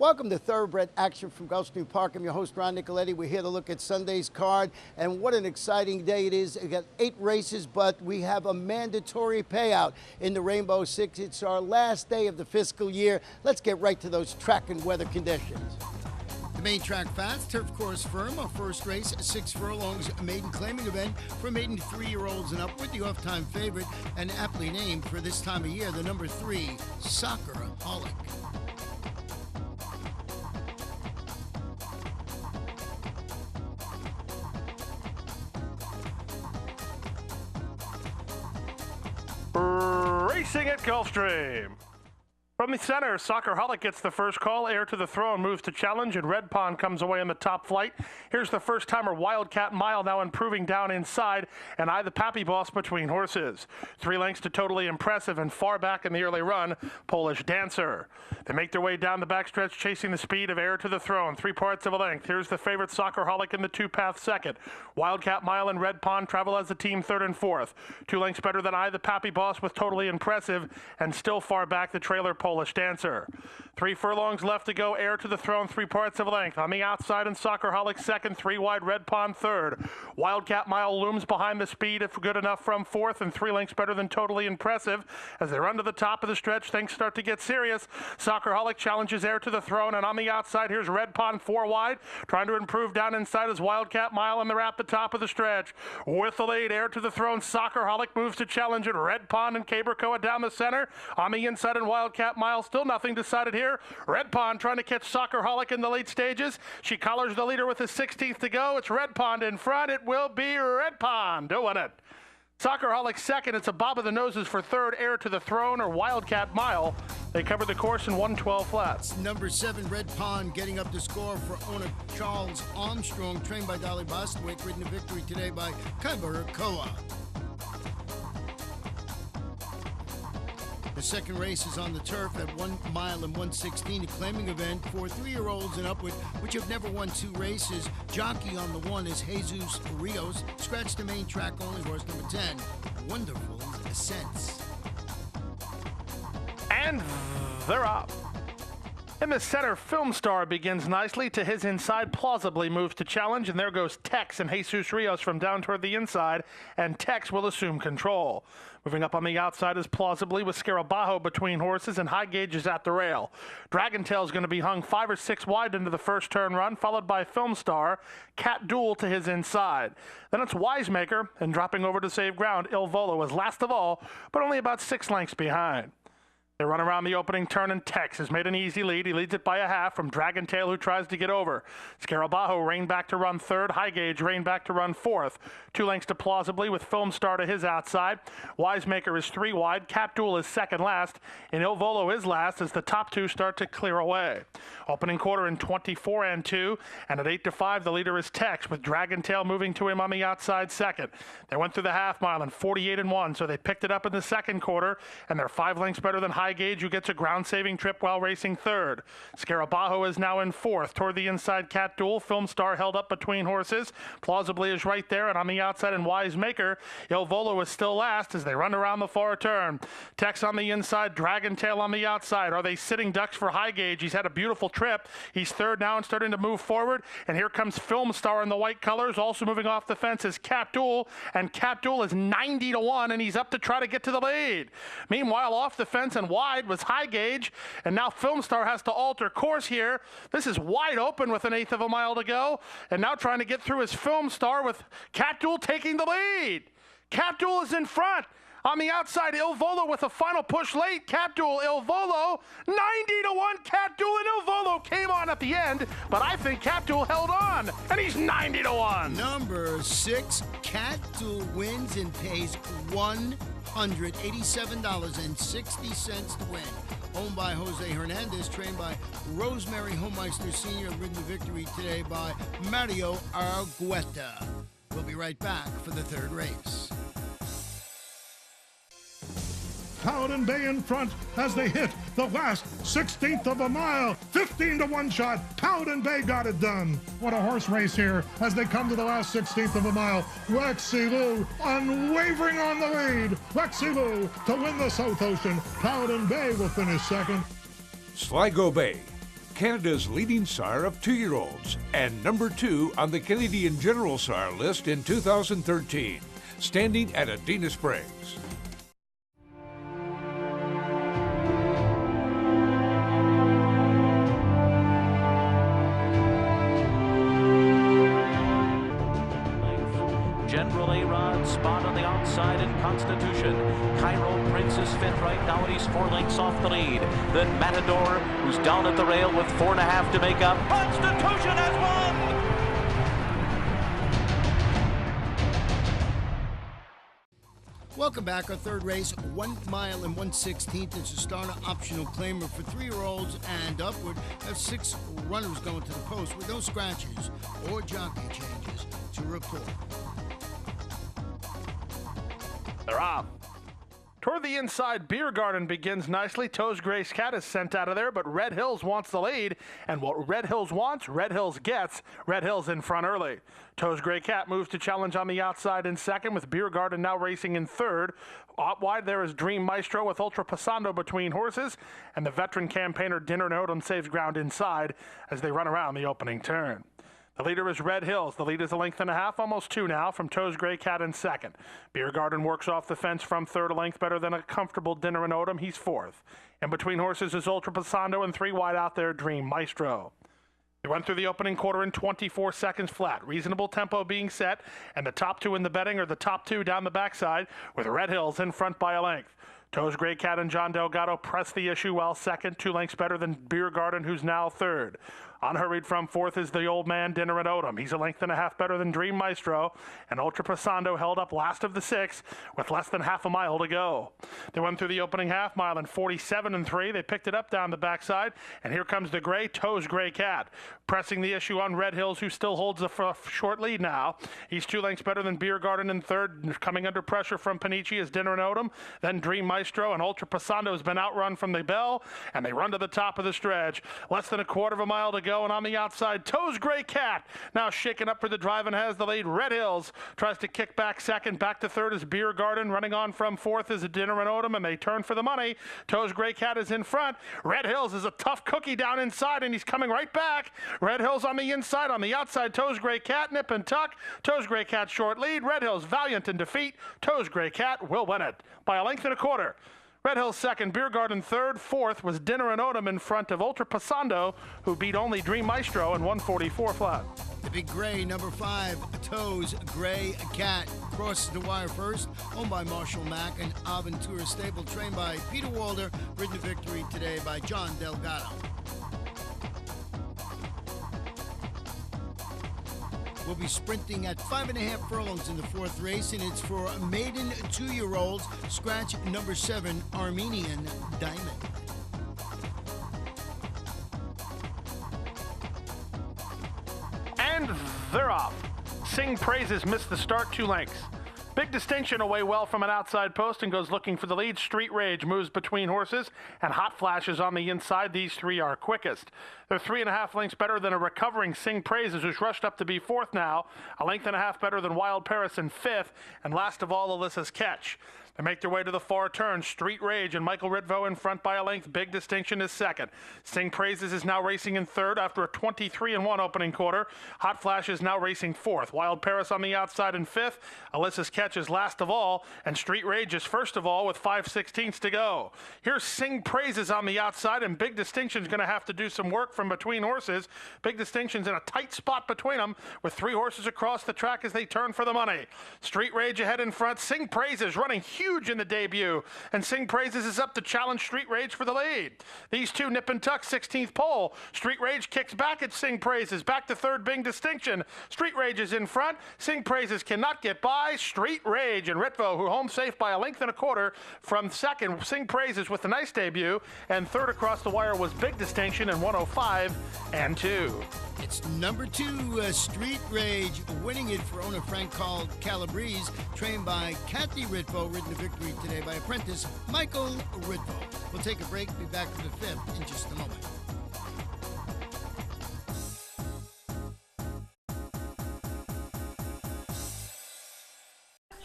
Welcome to Thoroughbred Action from Gulfstream Park. I'm your host, Ron Nicoletti. We're here to look at Sunday's card, and what an exciting day it is. We got 8 races, but we have a mandatory payout in the Rainbow Six. It's our last day of the fiscal year. Let's get right to those track and weather conditions. The main track fast, turf course firm. Our first race, 6 furlongs, maiden claiming event for maiden 3-year-olds and upward. The off-time favorite, and aptly named for this time of year, the number 3, Soccerholic. Racing at Gulfstream. From the center, Soccerholic gets the first call. Heir to the Throne moves to challenge, and Red Pond comes away in the top flight. Here's the first-timer Wildcat Mile now improving down inside, and I the Pappy Boss between horses. 3 lengths to Totally Impressive, and far back in the early run, Polish Dancer. They make their way down the backstretch, chasing the speed of Heir to the Throne, 3 parts of a length. Here's the favorite Soccerholic in the 2-path second. Wildcat Mile and Red Pond travel as a team third and fourth. 2 lengths better than I the Pappy Boss with Totally Impressive, and still far back the trailer Polish Dancer. 3 furlongs left to go. Heir to the Throne, 3 parts of a length. On the outside, and Soccerholic second, 3 wide, Red Pond third. Wildcat Mile looms behind the speed, if good enough, from fourth, and 3 lengths better than Totally Impressive. As they run to the top of the stretch, things start to get serious. Soccerholic challenges Heir to the Throne, and on the outside, here's Red Pond 4 wide, trying to improve down inside as Wildcat Mile, and they're at the top of the stretch. With the lead, Heir to the Throne, Soccerholic moves to challenge it. Red Pond and Cabercoa down the center. On the inside, and Wildcat Mile, still nothing decided here. Red Pond trying to catch Soccerholic in the late stages. She collars the leader with a 16th to go. It's Red Pond in front. It will be Red Pond doing it. Soccerholic second. It's a bob of the noses for third. Heir to the Throne or Wildcat Mile. They covered the course in 112 flats. Number 7, Red Pond, getting up to score for owner Charles Armstrong, trained by Dolly Bostwick, ridden to victory today by Cabercoa. The second race is on the turf at 1 mile and 116, a claiming event for 3-year-olds and upward, which have never won 2 races. Jockey on the 1 is Jesus Rios. Scratch the main track only, horse number 10, Wonderful Ascents. And they're up. In the center, Film Star begins nicely. To his inside, plausibly moves to challenge, and there goes Tex and Jesus Rios from down toward the inside, and Tex will assume control. Moving up on the outside is Plausibly with Scarabajo between horses, and High Gauge is at the rail. Dragon Tail is going to be hung 5 or 6 wide into the first turn run, followed by Film Star, Cat Duel to his inside. Then it's Wisemaker, and dropping over to save ground, Il Volo is last of all, but only about 6 lengths behind. They run around the opening turn, and Tex has made an easy lead. He leads it by a half from Dragon Tail, who tries to get over. Scarabajo reined back to run third. High Gauge reined back to run fourth. 2 lengths to Plausibly with Film Star to his outside. Wisemaker is 3 wide. Cat Duel is second last, and Il Volo is last as the top 2 start to clear away. Opening quarter in 24 and 2, and at 8 to 5, the leader is Tex, with Dragon Tail moving to him on the outside second. They went through the half mile in 48 and 1, so they picked it up in the second quarter, and they're 5 lengths better than High Gauge, who gets a ground-saving trip while racing third. Scarabajo is now in fourth. Toward the inside, Cat Duel. Film Star held up between horses. Plausibly is right there, and on the outside, and Wisemaker, Il Volo is still last as they run around the far turn. Tex on the inside, Dragon Tail on the outside. Are they sitting ducks for High Gauge? He's had a beautiful trip. He's third now and starting to move forward, and here comes Film Star in the white colors. Also moving off the fence is Cat Duel, and Cat Duel is 90 to 1, and he's up to try to get to the lead. Meanwhile, off the fence and wide was High Gauge, and now Film Star has to alter course here. This is wide open with an 1/8 of a mile to go, and now trying to get through is Film Star with Cat Duel taking the lead. Cat Duel is in front. On the outside, Il Volo with a final push late. Cat Duel, Il Volo, 90 to 1. Cat Duel and Il Volo came on at the end, but I think Cat Duel held on, and he's 90 to 1. Number 6, Cat Duel wins and pays $187.60 to win. Owned by Jose Hernandez, trained by Rosemary Homeister Sr., ridden to victory today by Mario Argueta. We'll be right back for the third race. Paladin Bay in front as they hit the last 16th of a mile. 15 to 1 shot. Paladin Bay got it done. What a horse race here as they come to the last 16th of a mile. Lexi Lou unwavering on the lead. Lexi Lou to win the South Ocean. Paladin Bay will finish second. Sligo Bay, Canada's leading sire of 2-year-olds and number 2 on the Canadian General Sire list in 2013, standing at Adena Springs. General A-Rod spot on the outside in Constitution. Cairo Prince is fifth right now, and he's 4 lengths off the lead. Then Matador, who's down at the rail with 4.5 to make up. Constitution has won! Welcome back. Our third race, 1 mile and 1/16. It's a starter optional claimer for 3-year-olds and upward. Have 6 runners going to the post with no scratches or jockey changes to report. They're off. Toward the inside, Beer Garden begins nicely. Toes Grace Cat is sent out of there, but Red Hills wants the lead. And what Red Hills wants, Red Hills gets. Red Hills in front early. Toes Gray Cat moves to challenge on the outside in second, with Beer Garden now racing in third. Out wide there is Dream Maestro with Ultra Passando between horses. And the veteran campaigner Dinner Odom saves ground inside as they run around the opening turn. The leader is Red Hills. The lead is 1.5 lengths, almost 2 now, from Toes Gray Cat in second. Beer Garden works off the fence from third, a length better than a comfortable Dinner and Odom. He's fourth. In between horses is Ultra Passando, and 3 wide out there, Dream Maestro. They went through the opening quarter in 24 seconds flat. Reasonable tempo being set, and the top 2 in the betting are the top 2 down the backside, with Red Hills in front by a length. Toes Gray Cat and John Delgado press the issue while second, 2 lengths better than Beer Garden, who's now third. Unhurried from fourth is the old man, Dinner and Odom. He's 1.5 lengths better than Dream Maestro, and Ultra Passando held up last of the 6 with less than half a mile to go. They went through the opening half mile in 47.3. They picked it up down the backside, and here comes the gray Toes Gray Cat, pressing the issue on Red Hills, who still holds a short lead now. He's 2 lengths better than Beer Garden in third. Coming under pressure from Panici is Dinner and Odom, then Dream Maestro, and Ultra Passando has been outrun from the bell, and they run to the top of the stretch. Less than 1/4 mile to go, and on the outside, Toes Gray Cat now shaken up for the drive and has the lead. Red Hills tries to kick back second. Back to third is Beer Garden. Running on from fourth is a Dinner and Odom, and they turn for the money. Toes Gray Cat is in front. Red Hills is a tough cookie down inside, and he's coming right back. Red Hills on the inside. On the outside, Toes Gray Cat, nip and tuck. Toes Gray Cat short lead. Red Hills valiant in defeat. Toes Gray Cat will win it by 1.25 lengths. Red Hills second, Beer Garden third, fourth was Dinner and Odom in front of Ultra Passando, who beat only Dream Maestro in 1:44 flat. The big gray, number 5, Toes Gray Cat, crosses the wire first, owned by Marshall Mack and Aventura Stable, trained by Peter Walder, ridden to victory today by John Delgado. Will be sprinting at 5.5 furlongs in the 4th race, and it's for maiden 2-year-olds. Scratch number 7, Armenian Diamond. And they're off. Sing Praises missed the start 2 lengths. Big Distinction away well from an outside post and goes looking for the lead. Street Rage moves between horses, and Hot Flashes on the inside. These 3 are quickest. They're 3.5 lengths better than a recovering Sing Praises, who's rushed up to be fourth now. 1.5 lengths better than Wild Paris in fifth. And last of all, Alyssa's Catch. They make their way to the far turn. Street Rage and Michael Ritvo in front by a length. Big Distinction is second. Sing Praises is now racing in third after a 23-1 opening quarter. Hot Flash is now racing fourth. Wild Paris on the outside in fifth. Alyssa's Catch is last of all. And Street Rage is first of all with 5/16 to go. Here's Sing Praises on the outside, and Big Distinction's going to have to do some work from between horses. Big Distinction's in a tight spot between them with 3 horses across the track as they turn for the money. Street Rage ahead in front. Sing Praises running huge in the debut, and Sing Praises is up to challenge Street Rage for the lead. These 2 nip and tuck, 16th pole. Street Rage kicks back at Sing Praises. Back to third, Big Distinction. Street Rage is in front. Sing Praises cannot get by. Street Rage and Ritvo, who home safe by 1.25 lengths from second. Sing Praises with a nice debut, and third across the wire was Big Distinction in 1:05.2. It's number 2, Street Rage, winning it for owner Frank Calabrese, trained by Kathy Ritvo, ridden to victory today by apprentice Michael Ritvo. We'll take a break, be back for the 5th in just a moment.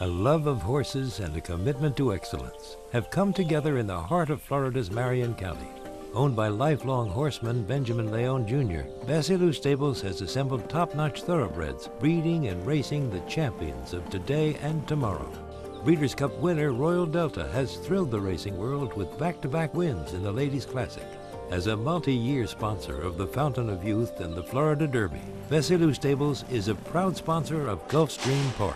A love of horses and a commitment to excellence have come together in the heart of Florida's Marion County. Owned by lifelong horseman Benjamin Leon Jr., Basilou Stables has assembled top-notch thoroughbreds, breeding and racing the champions of today and tomorrow. Breeders' Cup winner Royal Delta has thrilled the racing world with back-to-back wins in the Ladies' Classic. As a multi-year sponsor of the Fountain of Youth and the Florida Derby, Basilou Stables is a proud sponsor of Gulfstream Park.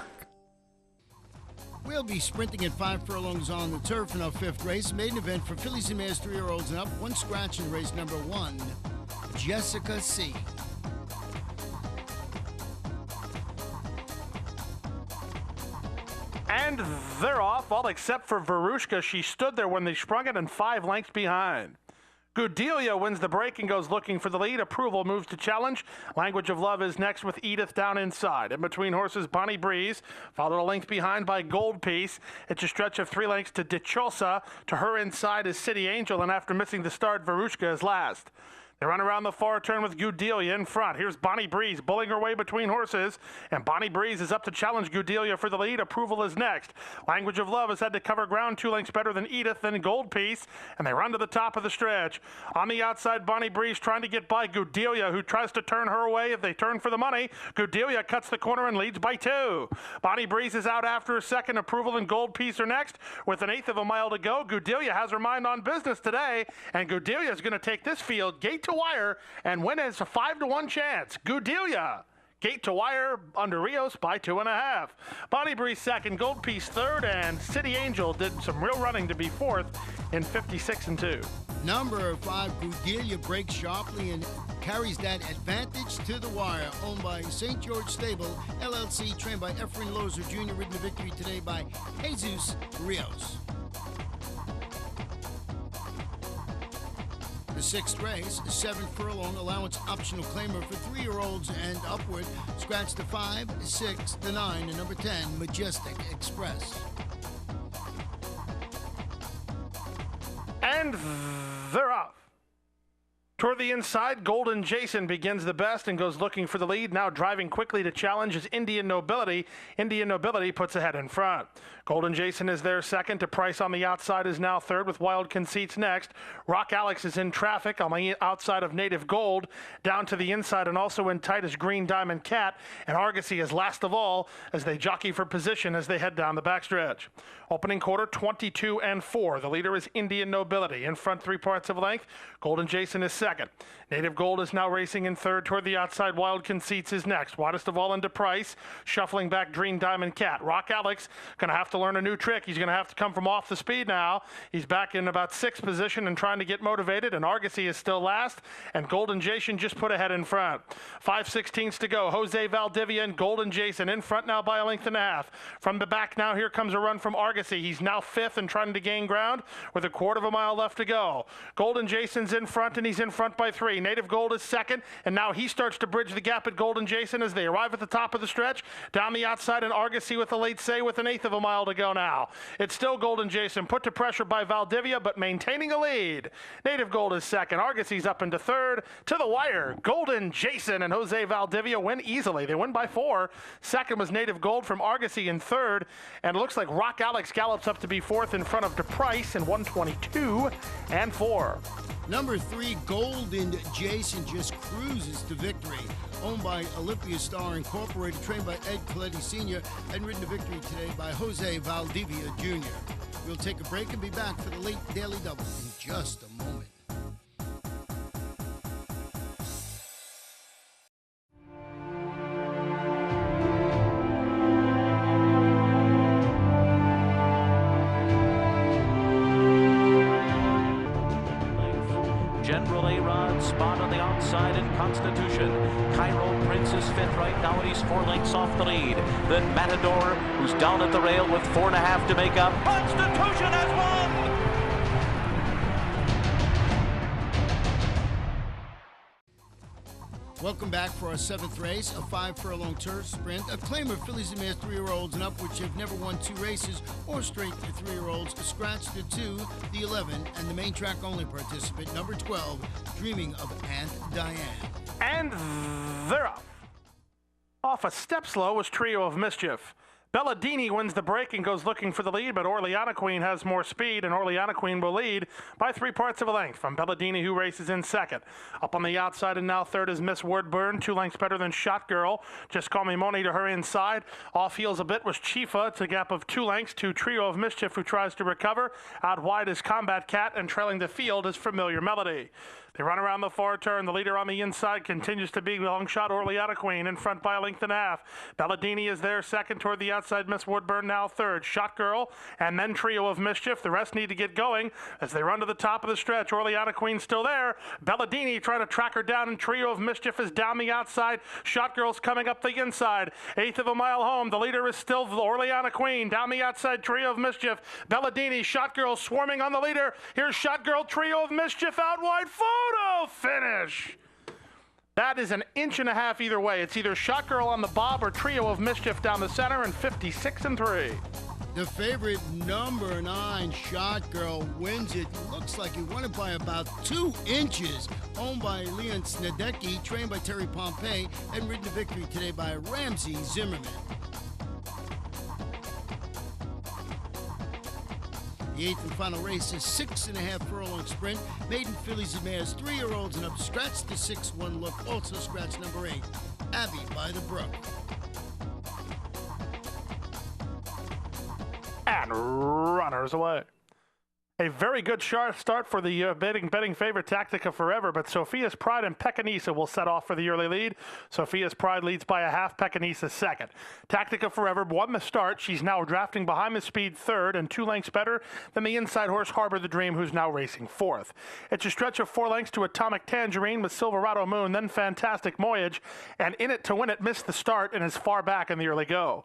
We'll be sprinting at 5 furlongs on the turf in our 5th race. Maiden event for fillies and mares 3-year-olds and up. One scratch in race number 1, Jessica C. And they're off, all except for Verushka. She stood there when they sprung it and 5 lengths behind. Gudelia wins the break and goes looking for the lead. Approval moves to challenge. Language of Love is next with Edith down inside. In between horses, Bonnie Breeze, followed a length behind by Gold Piece. It's a stretch of 3 lengths to Dichosa. To her inside is City Angel, and after missing the start, Verushka is last. They run around the far turn with Gudelia in front. Here's Bonnie Breeze bulling her way between horses, and Bonnie Breeze is up to challenge Gudelia for the lead. Approval is next. Language of Love has had to cover ground 2 lengths better than Edith and Gold Piece, and they run to the top of the stretch. On the outside, Bonnie Breeze trying to get by Gudelia, who tries to turn her away if they turn for the money. Gudelia cuts the corner and leads by 2. Bonnie Breeze is out after a second. Approval and Gold Piece are next. With an 1/8 of a mile to go, Gudelia has her mind on business today, and Gudelia is going to take this field gate to wire and win as a 5-1 chance. Gudelia, gate to wire under Rios by 2.5. Bonnie Breeze second, Gold Piece third, and City Angel did some real running to be 4th in 56-2. Number 5, Gudelia, breaks sharply and carries that advantage to the wire. Owned by St. George Stable, LLC, trained by Efren Lozer Jr., ridden to victory today by Jesus Rios. The 6th race, 7 furlong allowance optional claimer for 3-year-olds and upward. Scratch the 5, 6, the 9, and number 10, Majestic Express. And they're off. Toward the inside, Golden Jason begins the best and goes looking for the lead. Now driving quickly to challenge is Indian Nobility. Indian Nobility puts ahead in front. Golden Jason is there second. To Price on the outside is now third with Wild Conceits next. Rock Alex is in traffic on the outside of Native Gold. Down to the inside and also in tight is Green Diamond Cat. And Argosy is last of all as they jockey for position as they head down the backstretch. Opening quarter, 22-4. The leader is Indian Nobility. In front 3 parts of length. Golden Jason is second. Native Gold is now racing in third. Toward the outside, Wild Conceits is next. Widest of all into Price. Shuffling back, Green Diamond Cat. Rock Alex going to have to learn a new trick. He's going to have to come from off the speed now. He's back in about 6th position and trying to get motivated. And Argosy is still last. And Golden Jason just put ahead in front. 5/16 to go. Jose Valdivia and Golden Jason in front now by 1.5 lengths. From the back now, here comes a run from Argosy. He's now 5th and trying to gain ground with 1/4 mile left to go. Golden Jason's in front, and he's in front by 3. Native Gold is second, and now he starts to bridge the gap at Golden Jason as they arrive at the top of the stretch. Down the outside, and Argosy with a late say with 1/8 mile to go now. It's still Golden Jason, put to pressure by Valdivia, but maintaining a lead. Native Gold is second. Argosy's up into third. To the wire, Golden Jason and Jose Valdivia win easily. They win by 4. Second was Native Gold from Argosy in third, and it looks like Rock Alex gallops up to be 4th in front of DePrice in 1:22-4. Number 3, Golden Jason, just cruises to victory. Owned by Olympia Star Incorporated, trained by Ed Coletti Sr., and ridden to victory today by Jose Valdivia Jr. We'll take a break and be back for the late Daily Double in just a moment. General A-Rod, spot on the outside in Constitution. Cairo Prince is 5th right now, and he's 4 lengths off the lead. Then Matador, who's down at the rail with 4.5 to make up. Constitution has won! Welcome back for our 7th race, a 5 furlong turf sprint. A claimer fillies and mares 3-year-olds and up, which have never won 2 races or straight for 3-year-olds. A scratch to 2, the 11, and the main track only participant, number 12, Dreaming of Aunt Diane. And they're off. Off a step slow was Trio of Mischief. Belladini wins the break and goes looking for the lead, but Orleana Queen has more speed, and Orleana Queen will lead by 3/4 of a length from Belladini, who races in second. Up on the outside and now third is Miss Wordburn, 2 lengths better than Shot Girl. Just Call Me Money to her inside. Off heels a bit was Chifa. It's a gap of 2 lengths to Trio of Mischief, who tries to recover. Out wide is Combat Cat, and trailing the field is Familiar Melody. They run around the far turn. The leader on the inside continues to be long shot Orleana Queen, in front by a length and a half. Belladini is there second toward the outside. Miss Woodburn now third. Shot Girl and then Trio of Mischief. The rest need to get going as they run to the top of the stretch. Orleana Queen still there. Belladini trying to track her down, and Trio of Mischief is down the outside. Shot Girl's coming up the inside. 1/8 of a mile home. The leader is still Orleana Queen. Down the outside, Trio of Mischief. Belladini, Shot Girl swarming on the leader. Here's Shot Girl, Trio of Mischief out wide. Photo finish. That is 1.5 inches either way. It's either Shot Girl on the bob or Trio of Mischief down the center, and 56-3. The favorite, number 9, Shot Girl, wins it. Looks like he won it by about 2 inches. Owned by Leon Snedecki, trained by Terry Pompey, and ridden to victory today by Ramsey Zimmerman. The 8th and final race is 6.5 furlong sprint. Maiden fillies and mares, 3-year-olds and up. Scratch the 6-1 look. Also scratch number 8, Abbey by the Brook. And runners away. A very good start for the betting favorite Tactica Forever, but Sophia's Pride and Pecanisa will set off for the early lead. Sophia's Pride leads by a half, Pecanisa second. Tactica Forever won the start. She's now drafting behind the speed third and 2 lengths better than the inside horse Harbor the Dream, who's now racing fourth. It's a stretch of 4 lengths to Atomic Tangerine with Silverado Moon, then Fantastic Voyage, and In It to Win It missed the start and is far back in the early go.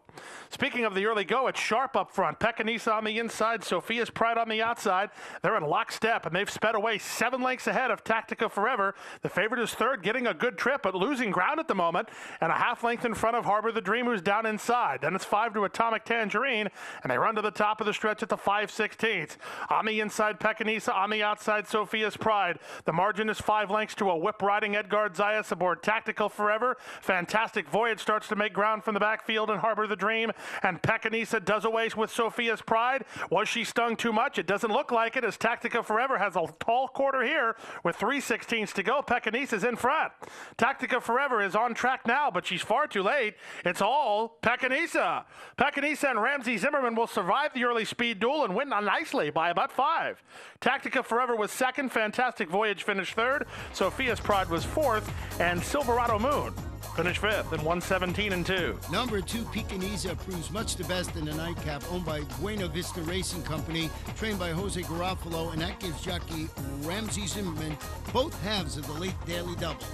Speaking of the early go, it's sharp up front. Pecanisa on the inside, Sophia's Pride on the outside. They're in lockstep, and they've sped away 7 lengths ahead of Tactica Forever. The favorite is third, getting a good trip, but losing ground at the moment, and a half length in front of Harbor the Dream, who's down inside. Then it's 5 to Atomic Tangerine, and they run to the top of the stretch at the 5/16. On the inside, Pecanisa. On the outside, Sophia's Pride. The margin is 5 lengths to a whip-riding Edgard Zayas aboard Tactical Forever. Fantastic Voyage starts to make ground from the backfield and Harbor the Dream, and Pecanisa does away with Sophia's Pride. Was she stung too much? It doesn't look like it, as Tactica Forever has a tall quarter here with 3/16 to go. Pecanisa's in front. Tactica Forever is on track now, but she's far too late. It's all Pecanisa. Pecanisa and Ramsey Zimmerman will survive the early speed duel and win nicely by about 5. Tactica Forever was second. Fantastic Voyage finished third. Sophia's Pride was fourth, and Silverado Moon finished fifth in 1:17-2. Number 2, Pecanisa, proves much the best in the nightcap, owned by Buena Vista Racing Company, trained by Jose Garofalo, and that gives jockey Ramsey Zimmerman both halves of the late daily double.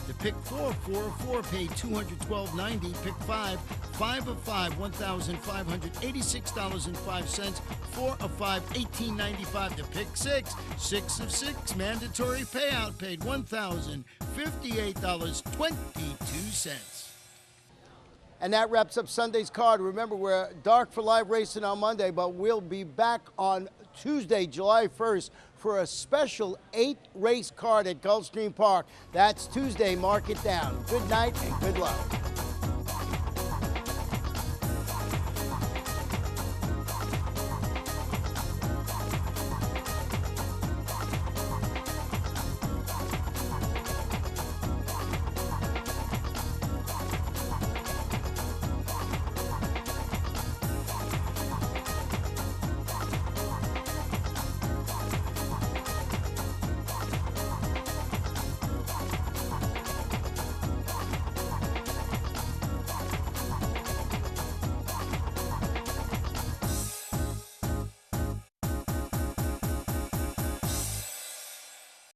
The pick 4 paid $212.90. Pick 5 of 5, $1,586.05. 4 of 5, $18.95. The pick 6 of 6, mandatory payout, paid $1,058.22. And that wraps up Sunday's card. Remember, we're dark for live racing on Monday, but we'll be back on Tuesday, July 1st, for a special 8-race card at Gulfstream Park. That's Tuesday. Mark it down. Good night and good luck.